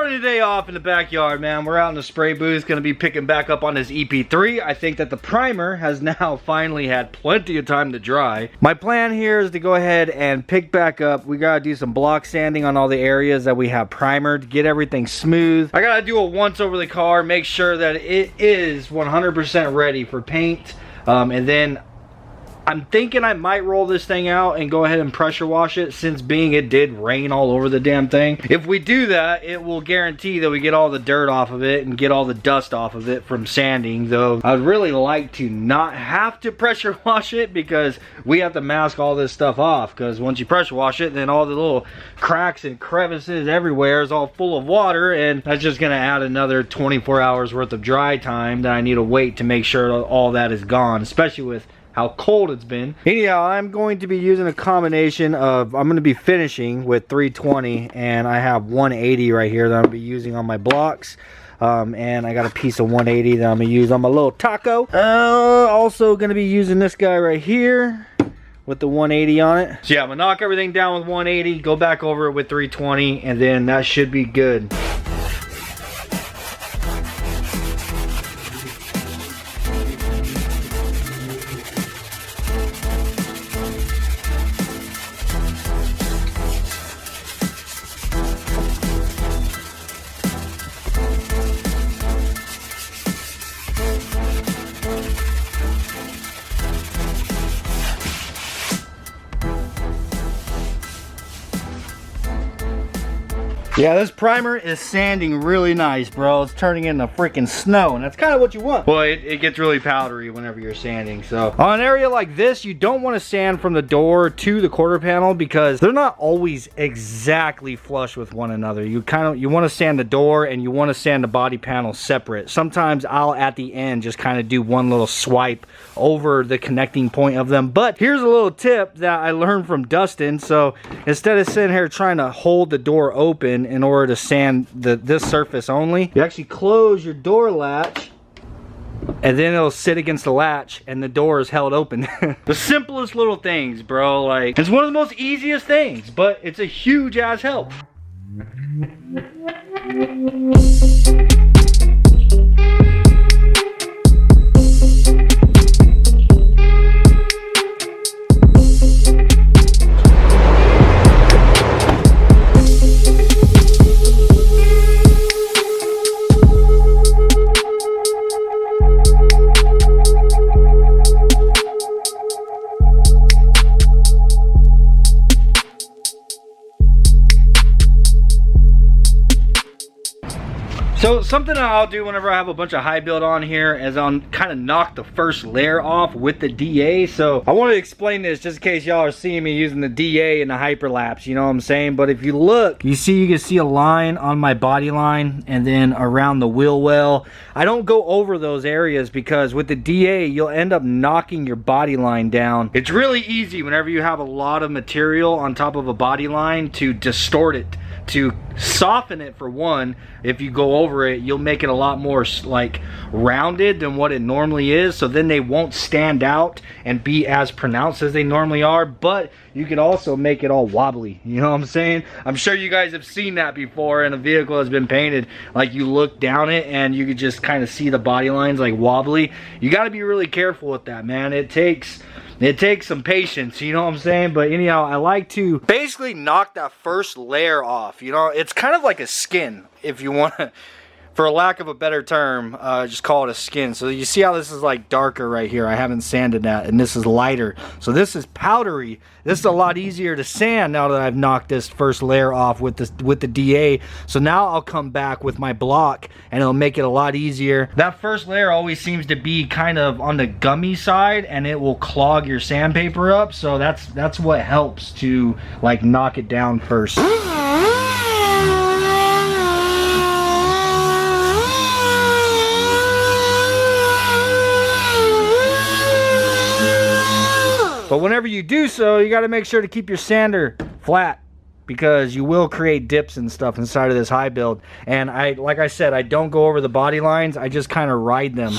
Starting the day off in the backyard, man. We're out in the spray booth, gonna be picking back up on this EP3. I think that the primer has now finally had plenty of time to dry. My plan here is to go ahead and pick back up. We gotta do some block sanding on all the areas that we have primered, get everything smooth. I gotta do a once over the car, make sure that it is 100% ready for paint. And then I'm thinking I might roll this thing out and go ahead and pressure wash it, since being it did rain all over the damn thing. If we do that, it will guarantee that we get all the dirt off of it and get all the dust off of it from sanding. Though I'd really like to not have to pressure wash it, because we have to mask all this stuff off, because once you pressure wash it, then all the little cracks and crevices everywhere is all full of water, and that's just gonna add another 24 hours worth of dry time that I need to wait to make sure all that is gone, especially with how cold it's been. Anyhow, I'm going to be using a combination of, I'm going to be finishing with 320, and I have 180 right here that I'm going to be using on my blocks. And I got a piece of 180 that I'm going to use on my little taco. Also going to be using this guy right here with the 180 on it. So yeah, I'm going to knock everything down with 180, go back over it with 320, and then that should be good. Yeah, this primer is sanding really nice, bro. It's turning into freaking snow, and that's kind of what you want. Well, it gets really powdery whenever you're sanding. So on an area like this, you don't want to sand from the door to the quarter panel, because they're not always exactly flush with one another. You want to sand the door and you want to sand the body panel separate. Sometimes I'll at the end just kind of do one little swipe over the connecting point of them. But here's a little tip that I learned from Dustin. So instead of sitting here trying to hold the door open in order to sand this surface only, you actually close your door latch, and then it'll sit against the latch and the door is held open. The simplest little things, bro. Like, it's one of the most easiest things, but it's a huge ass help. So something that I'll do whenever I have a bunch of high build on here is I'll kind of knock the first layer off with the DA. So I want to explain this just in case y'all are seeing me using the DA and the hyperlapse, you know what I'm saying? But if you look, you can see a line on my body line and then around the wheel well. I don't go over those areas because with the DA, you'll end up knocking your body line down. It's really easy whenever you have a lot of material on top of a body line to distort it, to soften it for one. If you go over it, you'll make it a lot more like rounded than what it normally is, so then they won't stand out and be as pronounced as they normally are. But you can also make it all wobbly, you know what I'm saying? I'm sure you guys have seen that before in a vehicle that's been painted. Like, you look down it and you could just kind of see the body lines like wobbly. You got to be really careful with that, man. It takes some patience, you know what I'm saying? But anyhow, I like to basically knock that first layer off. You know, it's kind of like a skin, if you want to, for a lack of a better term, just call it a skin. So you see how this is like darker right here. I haven't sanded that, and this is lighter. So this is powdery. This is a lot easier to sand now that I've knocked this first layer off with the DA. So now I'll come back with my block and it'll make it a lot easier. That first layer always seems to be kind of on the gummy side, and it will clog your sandpaper up. So that's what helps to like knock it down first. But whenever you do so, you got to make sure to keep your sander flat, because you will create dips and stuff inside of this high build. And like I said, I don't go over the body lines. I just kind of ride them.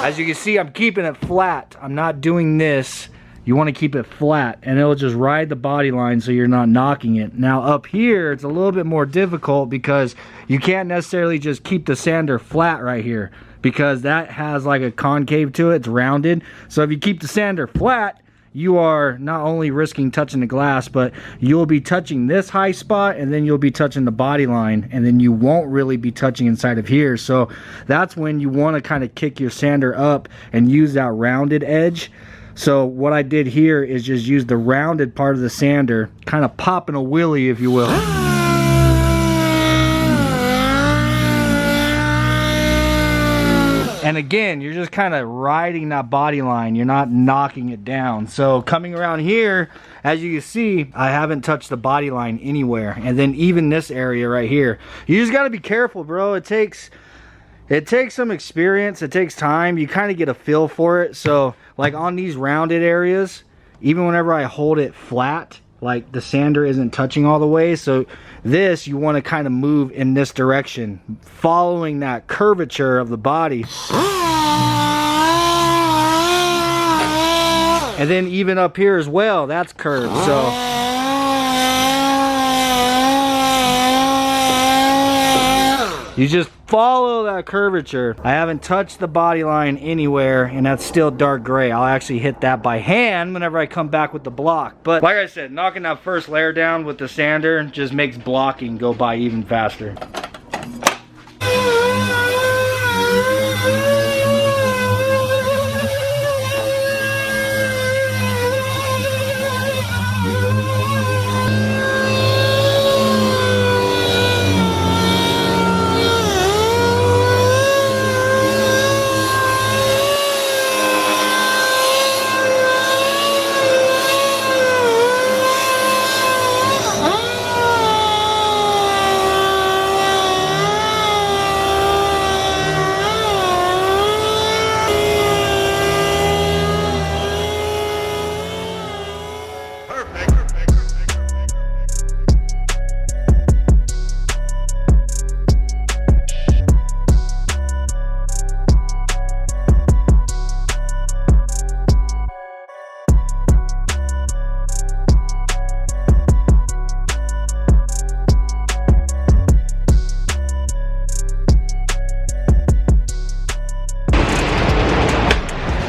As you can see, I'm keeping it flat. I'm not doing this you want to keep it flat, and it'll just ride the body line so you're not knocking it. Now up here, it's a little bit more difficult because you can't necessarily just keep the sander flat right here, because that has like a concave to it, it's rounded. So if you keep the sander flat, you are not only risking touching the glass, but you'll be touching this high spot, and then you'll be touching the body line, and then you won't really be touching inside of here. So that's when you want to kind of kick your sander up and use that rounded edge. So what I did here is just use the rounded part of the sander, kind of popping a wheelie, if you will. And again, you're just kind of riding that body line. You're not knocking it down. So coming around here, as you can see, I haven't touched the body line anywhere. And then even this area right here, you just got to be careful, bro. It takes some experience. It takes time. You kind of get a feel for it. So like on these rounded areas, even whenever I hold it flat, like the sander isn't touching all the way. So this, you want to kind of move in this direction, following that curvature of the body. And then even up here as well, that's curved. So you just follow that curvature. I haven't touched the body line anywhere, and that's still dark gray. I'll actually hit that by hand whenever I come back with the block. But like I said, knocking that first layer down with the sander just makes blocking go by even faster.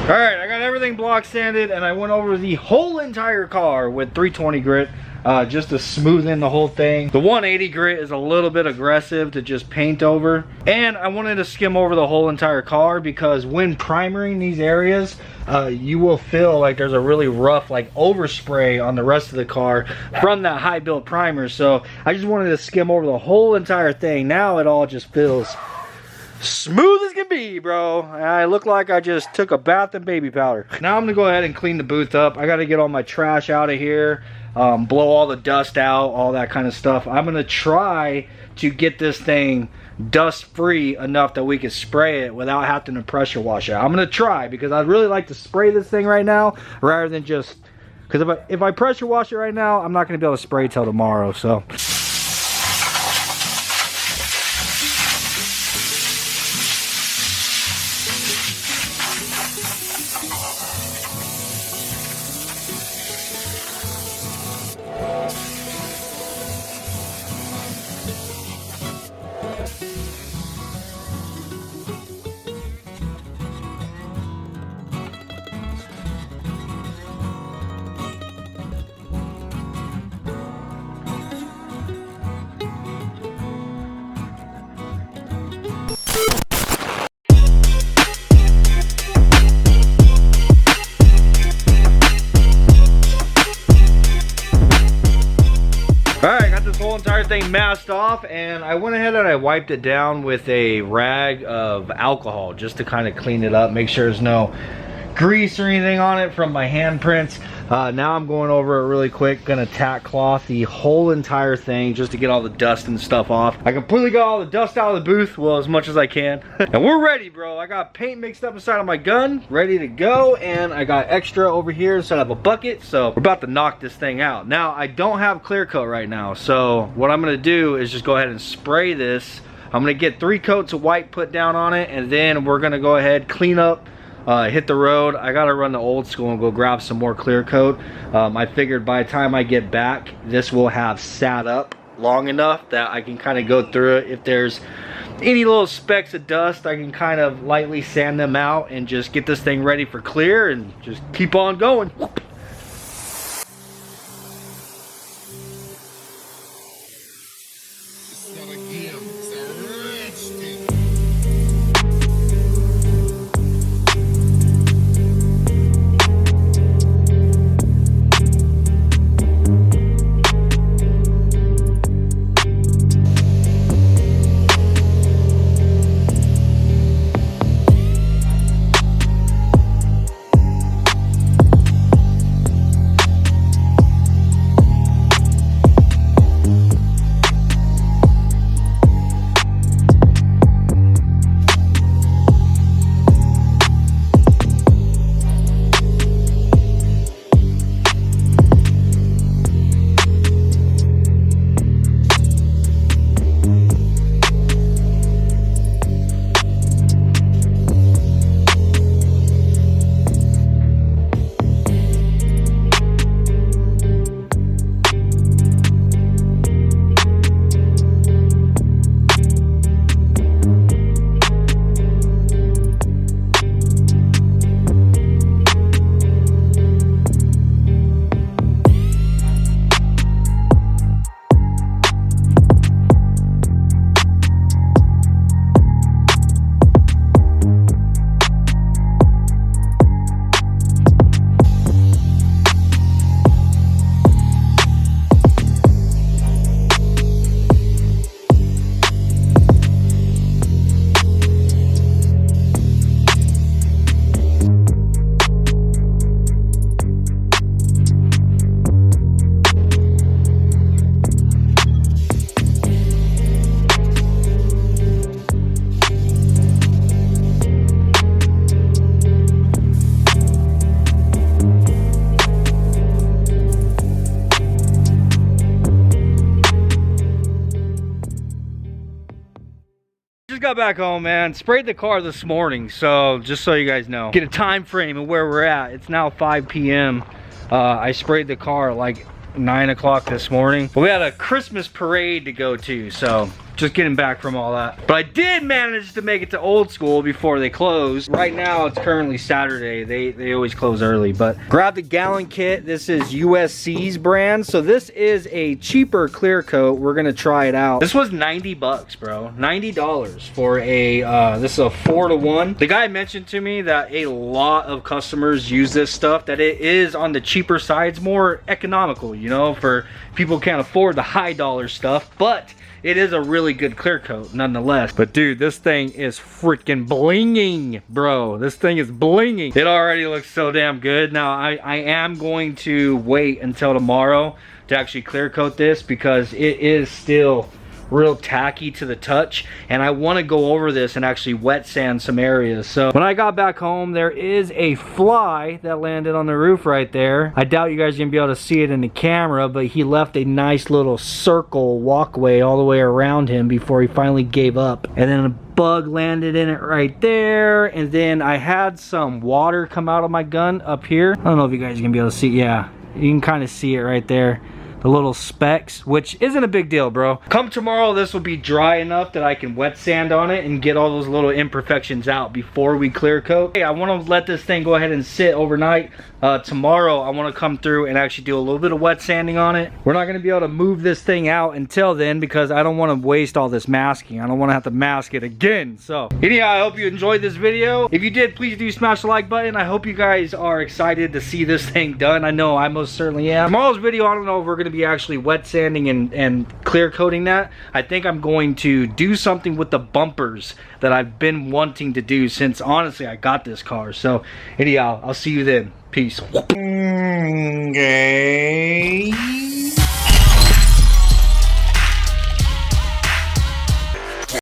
Alright, I got everything block sanded, and I went over the whole entire car with 320 grit just to smooth in the whole thing. The 180 grit is a little bit aggressive to just paint over, and I wanted to skim over the whole entire car because when primering these areas, you will feel like there's a really rough like overspray on the rest of the car from that high build primer. So I just wanted to skim over the whole entire thing. Now it all just feels smooth as can be, bro. I look like I just took a bath in baby powder. Now I'm gonna go ahead and clean the booth up. I gotta get all my trash out of here, blow all the dust out, all that kind of stuff. I'm gonna try to get this thing dust free enough that we can spray it without having to pressure wash it. I'm gonna try, because I'd really like to spray this thing right now rather than just, because if I pressure wash it right now, I'm not gonna be able to spray till tomorrow. So alright, got this whole entire thing masked off, and I went ahead and I wiped it down with a rag of alcohol just to kind of clean it up, make sure there's no grease or anything on it from my handprints. Now I'm going over it really quick, gonna tack cloth the whole entire thing just to get all the dust and stuff off. I completely got all the dust out of the booth, well, as much as I can. And we're ready, bro. I got paint mixed up inside of my gun, ready to go, and I got extra over here inside of a bucket, so we're about to knock this thing out. Now, I don't have clear coat right now, so what I'm gonna do is just go ahead and spray this. I'm gonna get 3 coats of white put down on it, and then we're gonna go ahead, clean up hit the road. I gotta run the old school and go grab some more clear coat. I figured by the time I get back, this will have sat up long enough that I can kind of go through it. If there's any little specks of dust, I can kind of lightly sand them out and just get this thing ready for clear and just keep on going. Got back home, man. Sprayed the car this morning, so just so you guys know, get a time frame of where we're at. It's now 5 p.m. I sprayed the car like 9 o'clock this morning, but we had a Christmas parade to go to, so just getting back from all that. But I did manage to make it to Old School before they closed. Right now it's currently Saturday. They always close early, but grab the gallon kit. This is USC's brand, so this is a cheaper clear coat. We're gonna try it out. This was 90 bucks, bro. $90 for a this is a 4-to-1. The guy mentioned to me that a lot of customers use this stuff, that it is on the cheaper side. It's more economical, you know, for people who can't afford the high dollar stuff, but it is a really good clear coat nonetheless. But dude, this thing is freaking blinging, bro. This thing is blinging. It already looks so damn good. Now I am going to wait until tomorrow to actually clear coat this because it is still real tacky to the touch, and I want to go over this and actually wet sand some areas. So when I got back home, there is a fly that landed on the roof right there. I doubt you guys are gonna be able to see it in the camera, but he left a nice little circle walkway all the way around him before he finally gave up. And then a bug landed in it right there, and then I had some water come out of my gun up here. I don't know if you guys are gonna be able to see. Yeah, you can kind of see it right there. The little specks, which isn't a big deal, bro. Come tomorrow, this will be dry enough that I can wet sand on it and get all those little imperfections out before we clear coat. Hey, I want to let this thing go ahead and sit overnight. Tomorrow, I want to come through and actually do a little bit of wet sanding on it. We're not going to be able to move this thing out until then because I don't want to waste all this masking. I don't want to have to mask it again. So, anyhow, I hope you enjoyed this video. If you did, please do smash the like button. I hope you guys are excited to see this thing done. I know I most certainly am. Tomorrow's video, I don't know if we're going to be actually wet sanding and clear coating that. I think I'm going to do something with the bumpers that I've been wanting to do since, honestly, I got this car. So, anyhow, I'll see you then. Peace. Okay.